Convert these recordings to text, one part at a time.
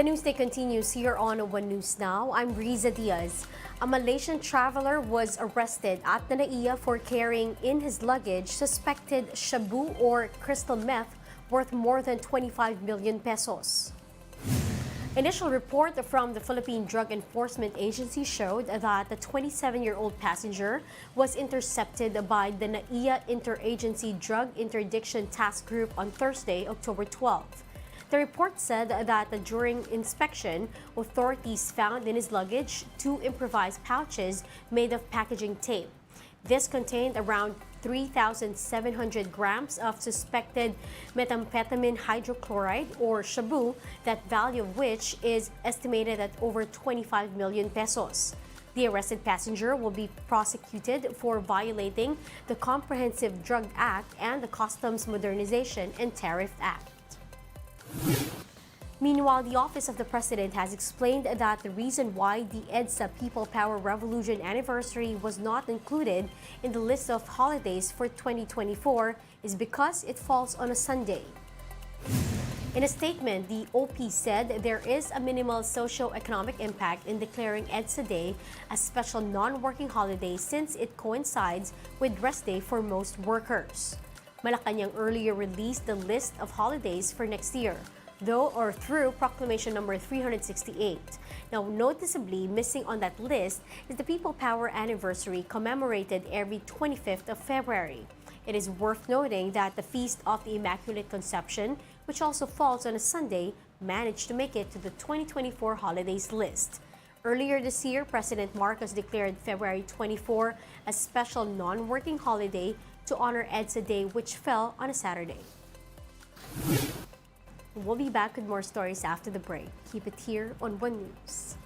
The newsday continues here on One News Now. I'm Riza Diaz. A Malaysian traveler was arrested at the NAIA for carrying in his luggage suspected shabu or crystal meth worth more than 25 million pesos. Initial report from the Philippine Drug Enforcement Agency showed that the 27-year-old passenger was intercepted by the NAIA Interagency Drug Interdiction Task Group on Thursday, October 12th. The report said that during inspection, authorities found in his luggage 2 improvised pouches made of packaging tape. This contained around 3,700 grams of suspected methamphetamine hydrochloride or shabu, that value of which is estimated at over 25 million pesos. The arrested passenger will be prosecuted for violating the Comprehensive Drug Act and the Customs Modernization and Tariff Act. Meanwhile, the Office of the President has explained that the reason why the EDSA People Power Revolution anniversary was not included in the list of holidays for 2024 is because it falls on a Sunday. In a statement, the OP said there is a minimal socio-economic impact in declaring EDSA Day a special non-working holiday since it coincides with rest day for most workers. Malacanang earlier released the list of holidays for next year, through Proclamation number 368. Now, noticeably missing on that list is the People Power Anniversary commemorated every 25th of February. It is worth noting that the Feast of the Immaculate Conception, which also falls on a Sunday, managed to make it to the 2024 holidays list. Earlier this year, President Marcos declared February 24 a special non-working holiday to honor EDSA Day, which fell on a Saturday. We'll be back with more stories after the break. Keep it here on One News.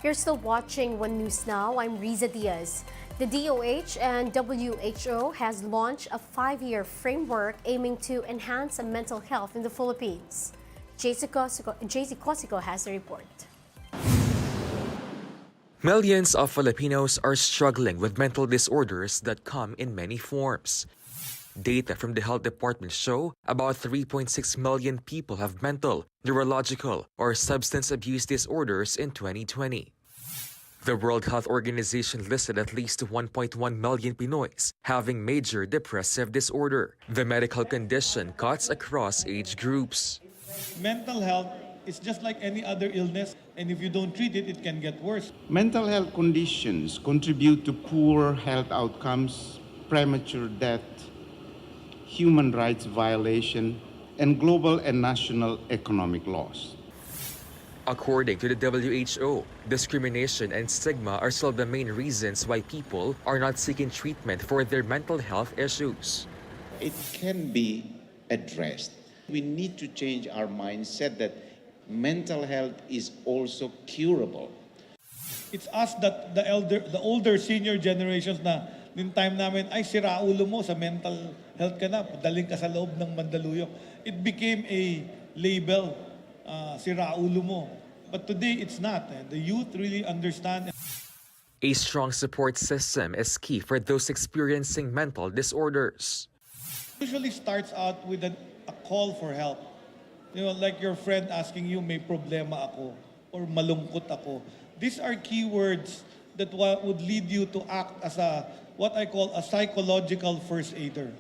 You're still watching One News Now. I'm Riza Diaz. The DOH and WHO has launched a 5-year framework aiming to enhance mental health in the Philippines. JC Cosico has the report. Millions of Filipinos are struggling with mental disorders that come in many forms. Data from the Health Department show about 3.6 million people have mental, neurological, or substance abuse disorders in 2020. The World Health Organization listed at least 1.1 million Pinoys having major depressive disorder. The medical condition cuts across age groups. Mental health is just like any other illness, and if you don't treat it, it can get worse. Mental health conditions contribute to poor health outcomes, premature death, human rights violation, and global and national economic loss. According to the WHO, discrimination and stigma are still the main reasons why people are not seeking treatment for their mental health issues. It can be addressed. We need to change our mindset that mental health is also curable. It's us that the older senior generations na din time namin, ay sira ulo mo sa mental health ka na, daling ka sa loob ng Mandaluyong. It became a label, sira ulo mo. But today it's not. The youth really understand. A strong support system is key for those experiencing mental disorders. Usually starts out with a call for help. You know, like your friend asking you, may problema ako, or malungkot ako. These are keywords that would lead you to act as what I call a psychological first aider.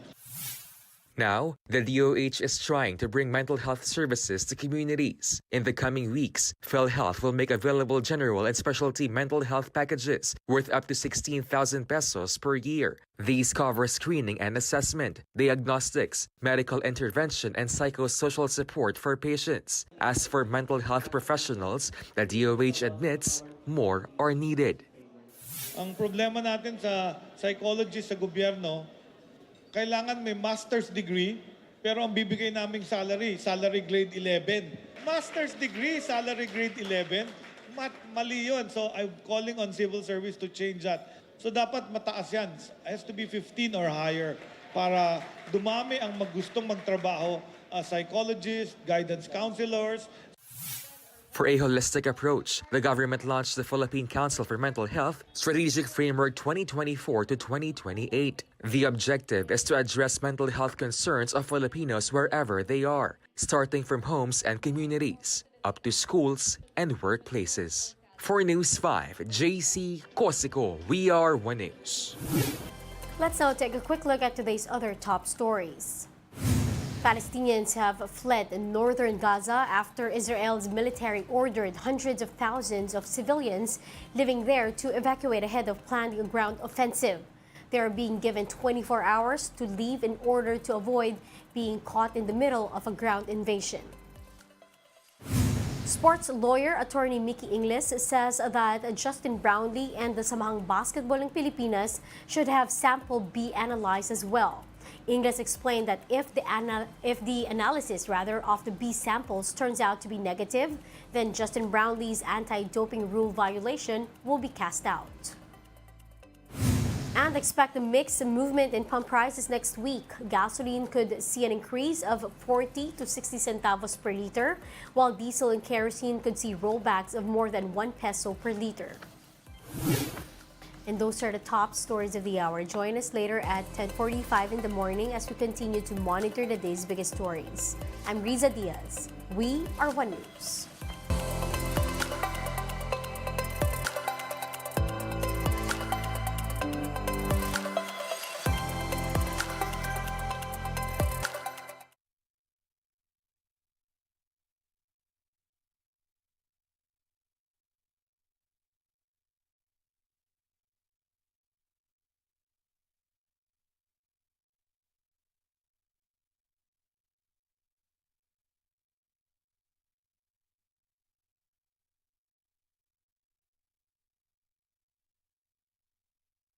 Now, the DOH is trying to bring mental health services to communities. In the coming weeks, PhilHealth will make available general and specialty mental health packages worth up to 16,000 pesos per year. These cover screening and assessment, diagnostics, medical intervention, and psychosocial support for patients. As for mental health professionals, the DOH admits more are needed. Ang problema natin sa psychologist sa gobyerno, kailangan may master's degree, pero ang bibigay naming salary grade 11. Master's degree, salary grade 11, mali yun. So I'm calling on civil service to change that. So dapat mataas yan. It has to be 15 or higher para dumami ang gustong magtrabaho as psychologists, guidance counselors. For a holistic approach, the government launched the Philippine Council for Mental Health Strategic Framework 2024 to 2028. The objective is to address mental health concerns of Filipinos wherever they are, starting from homes and communities, up to schools and workplaces. For News 5, JC Cosico, we are One News. Let's now take a quick look at today's other top stories. Palestinians have fled in northern Gaza after Israel's military ordered hundreds of thousands of civilians living there to evacuate ahead of planned ground offensive. They are being given 24 hours to leave in order to avoid being caught in the middle of a ground invasion. Sports lawyer attorney Mickey Ingles says that Justin Brownlee and the Samahang Basketball ng Pilipinas should have sample B analyzed as well. Ingles explained that if the analysis of the B samples turns out to be negative, then Justin Brownlee's anti-doping rule violation will be cast out. And expect a mixed movement in pump prices next week. Gasoline could see an increase of 40 to 60 centavos per liter, while diesel and kerosene could see rollbacks of more than 1 peso per liter. And those are the top stories of the hour. Join us later at 10:45 in the morning as we continue to monitor the day's biggest stories. I'm Riza Diaz. We are One News.